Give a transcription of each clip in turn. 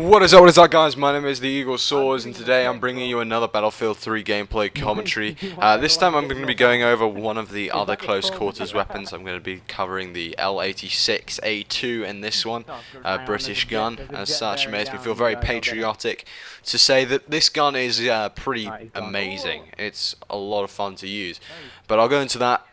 What is up guys, my name is the Eagle Swords and today I'm bringing you another Battlefield 3 gameplay commentary. This time I'm going to be going over one of the other close quarters weapons. I'm going to be covering the L86A2 in this one, British gun. As such, it makes me feel very patriotic to say that this gun is pretty amazing. It's a lot of fun to use, but I'll go into that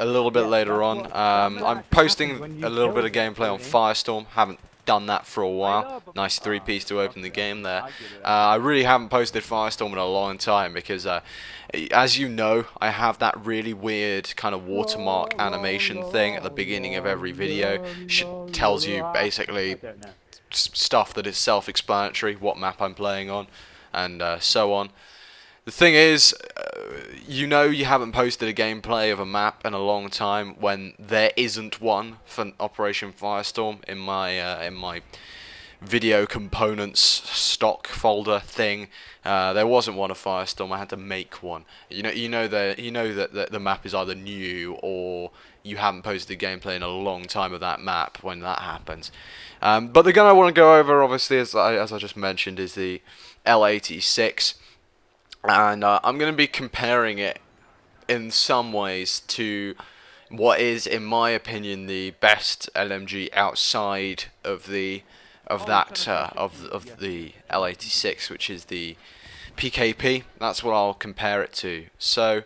a little bit later on. I'm posting a little bit of gameplay on Firestorm. Haven't done that for a while. Nice three-piece to open the game there. I really haven't posted Firestorm in a long time because, as you know, I have that really weird kind of watermark animation thing at the beginning of every video. Tells you basically stuff that is self-explanatory, what map I'm playing on, and so on. The thing is, you know you haven't posted a gameplay of a map in a long time when there isn't one for Operation Firestorm in my video components stock folder thing. There wasn't one of Firestorm. I had to make one. You know that the map is either new or you haven't posted a gameplay in a long time of that map when that happens. But the gun I want to go over, obviously, as I just mentioned, is the L86. And I'm going to be comparing it in some ways to what is, in my opinion, the best LMG outside of the L86, which is the PKP. That's what I'll compare it to. So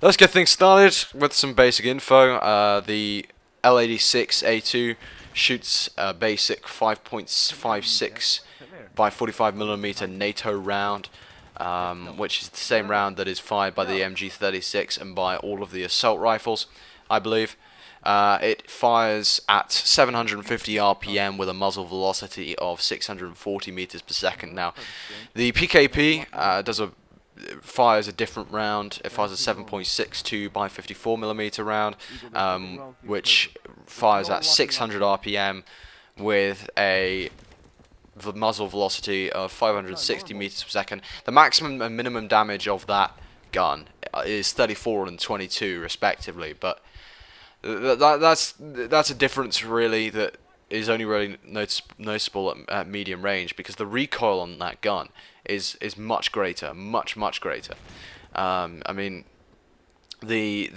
let's get things started with some basic info. The L86A2 shoots a basic 5.56 by 45mm NATO round. Which is the same round that is fired by the MG36 and by all of the assault rifles, I believe. It fires at 750 RPM with a muzzle velocity of 640 meters per second. Now, the PKP fires a different round. It fires a 7.62 by 54mm round, which fires at 600 RPM with the muzzle velocity of 560 meters per second. The maximum and minimum damage of that gun is 34 and 22 respectively, but that's a difference really that is only really noticeable at medium range, because the recoil on that gun is much greater, much greater. I mean, the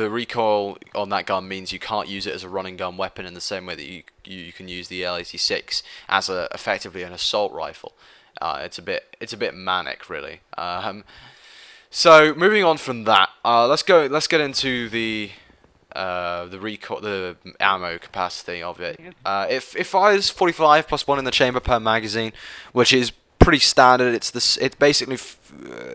recoil on that gun means you can't use it as a running gun weapon in the same way that you can use the L86 as effectively an assault rifle. It's a bit manic, really. So moving on from that, let's get into the recoil, the ammo capacity of it. It fires 45 plus 1 in the chamber per magazine, which is pretty standard. It's basically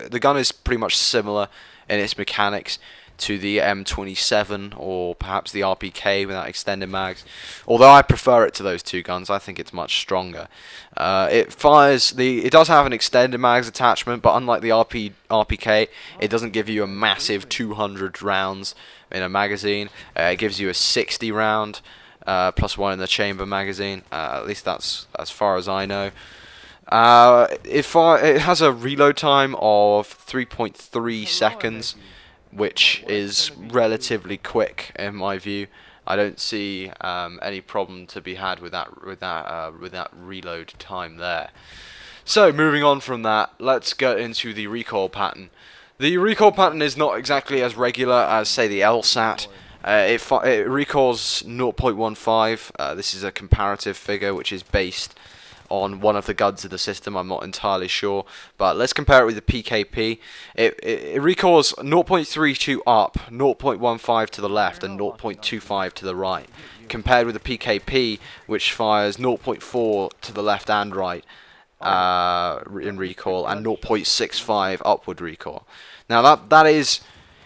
the gun is pretty much similar in its mechanics to the M27 or perhaps the RPK without extended mags. Although I prefer it to those two guns, I think it's much stronger. It does have an extended mags attachment, but unlike the RPK, it doesn't give you a massive 200 rounds in a magazine. It gives you a 60 round plus 1 in the chamber magazine. At least that's as far as I know. It has a reload time of 3.3 seconds. Which is relatively quick in my view. I don't see any problem to be had with that reload time there. So moving on from that, let's get into the recoil pattern. The recoil pattern is not exactly as regular as, say, the LSAT. It recoils 0.15. This is a comparative figure which is based on one of the guns of the system. I'm not entirely sure, but let's compare it with the PKP. It recoils 0.32 up, 0.15 to the left, and 0.25 to the right, compared with the PKP, which fires 0.4 to the left and right in recoil, and 0.65 upward recoil. Now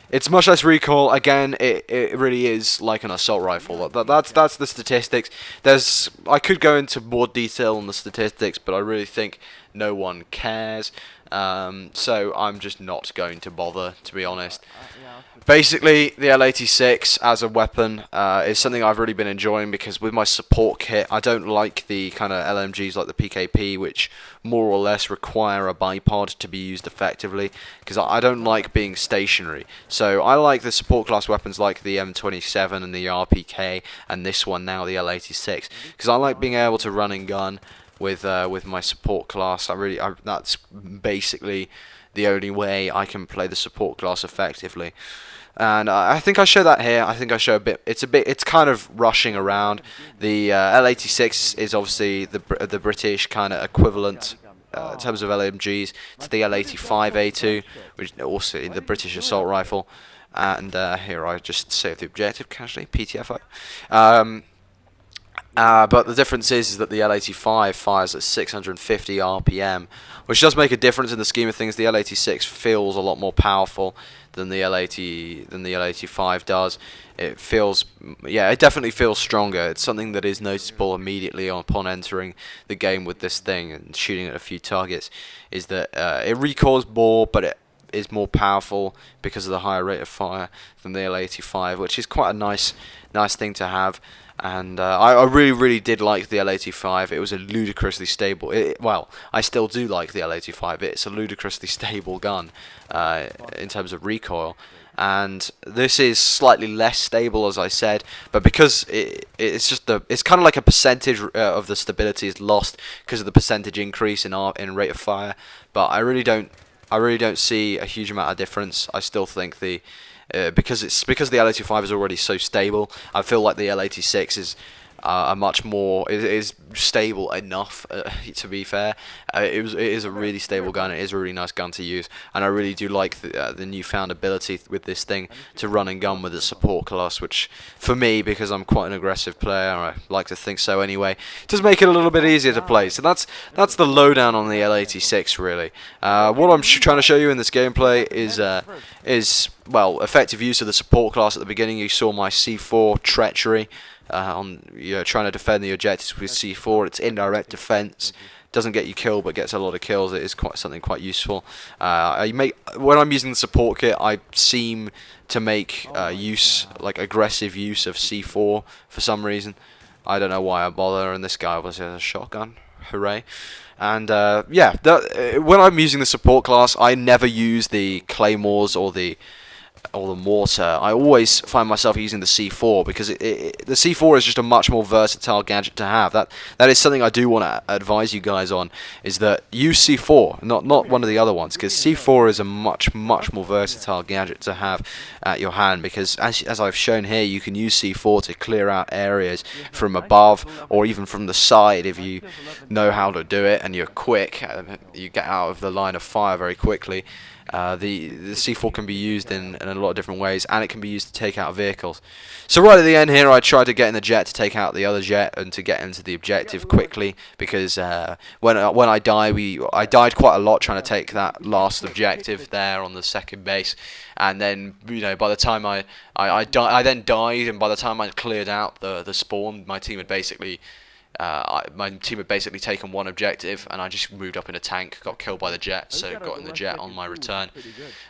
it's much less recoil. Again, it really is like an assault rifle. That's the statistics. I could go into more detail on the statistics, but I really think no one cares. So I'm just not going to bother, to be honest. Basically, the L86 as a weapon is something I've really been enjoying, because with my support kit, I don't like the kind of LMGs like the PKP, which more or less require a bipod to be used effectively, because I don't like being stationary. So I like the support class weapons like the M27 and the RPK, and this one now, the L86, because I like being able to run and gun with my support class. That's basically the only way I can play the support class effectively. And I think I show that here. I think I show a bit. It's kind of rushing around. The L86 is obviously the British kind of equivalent in terms of LMGs to the L85A2, which is also the British assault rifle. And here I just saved the objective casually, PTFO. But the difference is that the L85 fires at 650 RPM, which does make a difference in the scheme of things. The L86 feels a lot more powerful than the L85 does. It feels, yeah, it definitely feels stronger. It's something that is noticeable immediately upon entering the game with this thing and shooting at a few targets. Is that it recoils more, but it is more powerful because of the higher rate of fire than the L85, which is quite a nice thing to have. And I really did like the L85. It was a ludicrously stable. Well, I still do like the L85. It's a ludicrously stable gun in terms of recoil. And this is slightly less stable, as I said, but because it's kind of like a percentage of the stability is lost because of the percentage increase in rate of fire. But I really don't see a huge amount of difference. I still think because the L85 is already so stable, I feel like the L86 is a much more is stable enough. To be fair, it is a really stable gun. It is a really nice gun to use, and I really do like the newfound ability with this thing to run and gun with a support class, which for me, because I'm quite an aggressive player, I like to think so anyway, does make it a little bit easier to play. So that's the lowdown on the L86 really. What I'm trying to show you in this gameplay is well, effective use of the support class. At the beginning you saw my C4 treachery. Trying to defend the objectives with C4. It's indirect defense, doesn't get you killed but gets a lot of kills. It is something quite useful. When I'm using the support kit, I seem to make aggressive use of C4 for some reason. I don't know why I bother, and this guy was a shotgun. Hooray. And when I'm using the support class, I never use the claymores or the mortar. I always find myself using the C4 because the C4 is just a much more versatile gadget to have. That is something I do want to advise you guys on, is that use C4, not one of the other ones, because C4 is a much more versatile gadget to have at your hand, because as I've shown here, you can use C4 to clear out areas from above or even from the side if you know how to do it and you're quick. You get out of the line of fire very quickly. The C4 can be used in a lot of different ways, and it can be used to take out vehicles. So right at the end here, I tried to get in the jet to take out the other jet and to get into the objective quickly, because when I died quite a lot trying to take that last objective there on the second base, and then by the time I then died, and by the time I cleared out the spawn, my team had basically taken one objective, and I just moved up in a tank, got killed by the jet, so got in the jet on my return.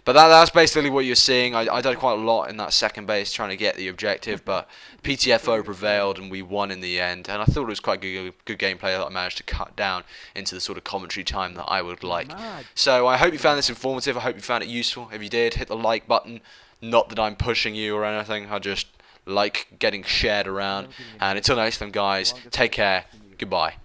But that's basically what you're seeing. I did quite a lot in that second base trying to get the objective, but PTFO prevailed and we won in the end, and I thought it was quite good gameplay that I managed to cut down into the sort of commentary time that I would like. So I hope you found this informative, I hope you found it useful. If you did, hit the like button. Not that I'm pushing you or anything, I just like getting shared around. And until next time, guys, take care. Goodbye.